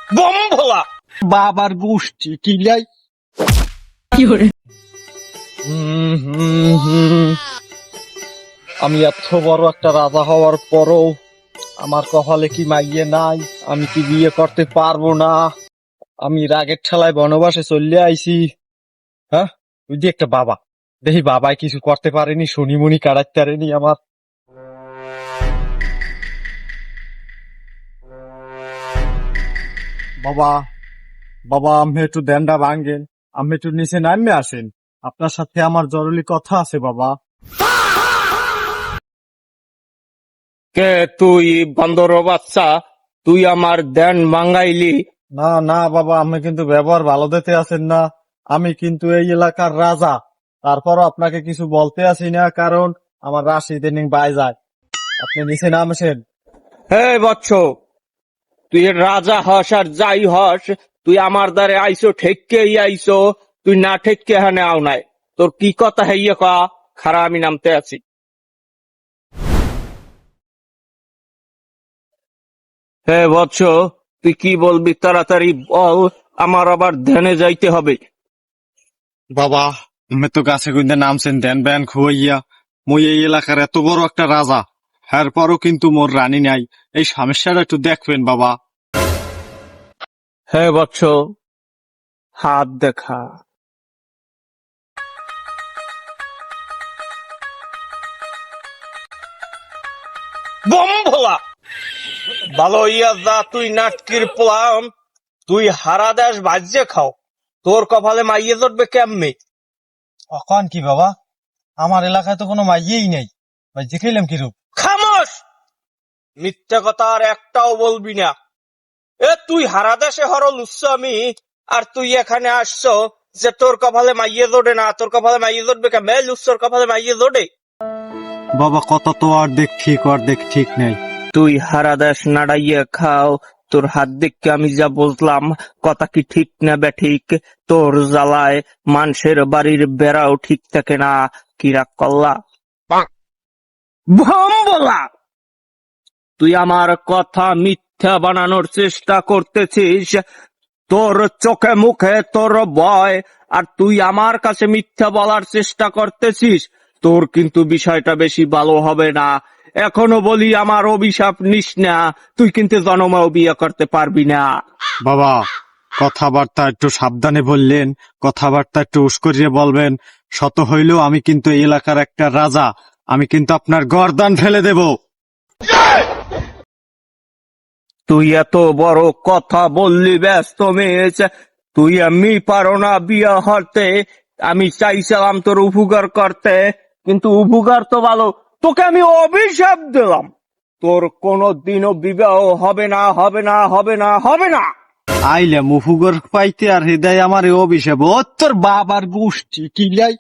Bomb ভোলা বাবার গোষ্ঠী কিলাই। আমি এত বড় একটা রাজা হওয়ার পরও আমার কপালে কি মাইয়ে নাই? আমি কি বিয়ে করতে পারবো না? আমি রাগের ঠেলায় বনবাসে চলে আইছি। হ্যাঁ, তুই যে একটা বাবা, দেখি বাবাই কিছু করতে পারেনি, শনিমুনি কাটাতে পারেনি আমার। বাবা, বাবা, আমি একটু দেনটা ভাঙ্গেন, আমি একটু নিচে নামে আসেন, আপনার সাথে আমার জরুরি কথা আছে বাবা। কে তুই বান্দর বাচ্চা? তুই আমার দেন মাঙ্গাইলি? না না বাবা, আমি কিন্তু ব্যবহার ভালো দিতে আছেন না। আমি কিন্তু এই এলাকার রাজা, তারপরও আপনাকে কিছু বলতে আসি না, কারণ আমার রাশি দিন বাই যায়। আপনি নিচে নামছেন। হে বৎস, তুই রাজা হস আর যাই হস, তুই আমার দ্বারে আইসো ঠেককেই আইসো। তুই না ঠেককে হানে আও নাই। তোর কি কথা হইয়া কা? খারা আমি নামতে আছি। হে বৎস, তুই কি বলবি তাড়াতাড়ি বল, আমার আবার ধ্যানে যাইতে হবে। বাবা, আমি তো গাছে গুঁজে নামছেন দেন ব্যান খুয়াইয়া। মই এই এলাকার এত বড় একটা রাজা, এরপরও কিন্তু মোর রানী নাই। এই সমস্যাটা একটু দেখবেন বাবা। হে বৎস, হাত দেখা। বম ভোলা ভালো ইয়া যা, তুই নাটকির পোলাম। তুই হারা দেশ ভাজ্যে খাও, তোর কপালে মাইয়ে জটবে কেমনে? অকন কি বাবা, আমার এলাকায় তো কোনো মাইয়েই নেই, ভাই দেখাইলাম কিরূপ। খামোশ! মিথ্যা কথা আর একটাও বলবি না। এ তুই হারা দেশে হর লুচ্ছামি, আর তুই এখানে আসছো যে তোর কপালে মাইয়ে জোটে না। তোর কপালে মাইয়ে জোটবে কেমনে? লুচ্ছর কপালে মাইয়ে জোটে? বাবা, কথা তো অর্ধেক ঠিক নেই। তুই হারা দেশ নাড়াইয়া খাও, তোর হাত দেখে আমি যা বুঝলাম, কথা কি ঠিক না বেঠিক? তোর জ্বালায় মানুষের বাড়ির বেড়াও ঠিক থাকে না। কি রাগ করলা? ভম বলা! তুই আমার কথা মিথ্যা বানানোর চেষ্টা করতেছিস। তোর চোখে মুখে তোর ভয়, আর তুই আমার কাছে মিথ্যা বলার চেষ্টা করতেছিস। তোর কিন্তু বিষয়টা বেশি ভালো হবে না। এখনো বলি, আমার অভিশাপ নিস না। তুই কিন্তু জন্মেও বিয়ে করতে পারবি না। বাবা, কথাবার্তা একটু সাবধানে বললেন, কথাবার্তা একটু উস্করিয়ে বলবেন। শত হইলেও আমি কিন্তু এই এলাকার একটা রাজা, আমি কিন্তু আপনার গর্দান ফেলে দেব। তুই এত বড় কথা বললি ব্যস্ত মেয়েছে। তুই আমি পারো না বিয়ে হতে। আমি চাইছিলাম তোর উপকার করতে, কিন্তু উপকার তো ভালো, তোকে আমি অভিশাপ দিলাম। তোর কোনদিনও বিবাহ হবে না, হবে না, হবে না, হবে না। আইলে মুফুগর পাইতে আর হৃদয় আমার অভিষেক, ও তোর বাবার গোষ্ঠী কিলাই।